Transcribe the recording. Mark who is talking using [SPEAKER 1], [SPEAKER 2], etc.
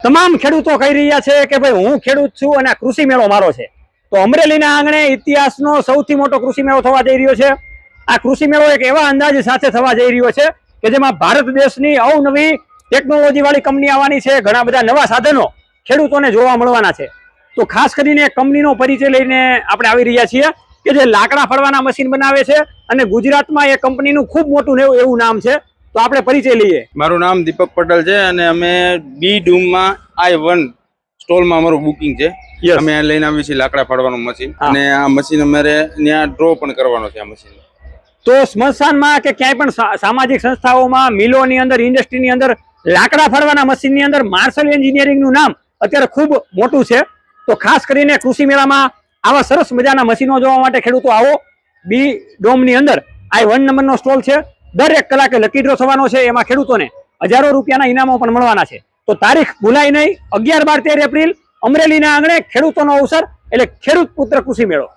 [SPEAKER 1] તમામ ખેડૂતો કહી રહ્યા છે કે ભાઈ હું ખેડૂત છું અને આ કૃષિ મેળો મારો છે. તો અમરેલીના આંગણે ઇતિહાસનો સૌથી મોટો કૃષિ મેળો થવા જઈ રહ્યો છે. આ કૃષિ મેળો એક એવા અંદાજ સાથે થવા જઈ રહ્યો છે કે જેમાં ભારત દેશની અવનવી ટેકનોલોજી વાળી કંપની આવવાની છે. ઘણા બધા નવા સાધનો ખેડૂતોને જોવા મળવાના છે. તો ખાસ કરીને કંપનીનો પરિચય લઈને આપણે આવી રહ્યા છીએ કે જે લાકડા ફળવાના મશીન બનાવે છે અને ગુજરાતમાં એ કંપનીનું ખૂબ મોટું એવું નામ છે. તો આપણે પરિચય લઈએ.
[SPEAKER 2] મારું નામ દીપક પટેલ છે અને અમે બી ડૂમમાં I1 સ્ટોલમાં અમારું બુકિંગ છે. અમે લઈને આવીએ છીએ લાકડા ફાડવાનું મશીન અને આ મશીન અમારે ત્યાં ડ્રો પણ કરવાનો છે. આ મશીન
[SPEAKER 1] તો સ્મશાનમાં કે ક્યાંય પણ સામાજિક સંસ્થાઓમાં, મિલોની અંદર, ઇન્ડસ્ટ્રીની અંદર લાકડા ફાડવાના મશીનની અંદર માર્શલ એન્જિનિયરિંગનું નામ અત્યારે ખૂબ મોટું છે. તો ખાસ કરીને કૃષિ મેળામાં આવા સરસ મજાના મશીનો જોવા માટે ખેડૂતો આવો. બી ડોમની અંદર I1 નંબરનો સ્ટોલ છે. દર 1 કલાકે લકી ડ્રો થવાનો છે. એમાં ખેડૂતોને હજારો રૂપિયાના ઇનામો પણ મળવાના છે. તો તારીખ ભૂલાય નહીં, 11, 12, 13 એપ્રિલ અમરેલીના આંગણે ખેડૂતોનો અવસર એટલે ખેડૂત પુત્ર કૃષિ મેળો.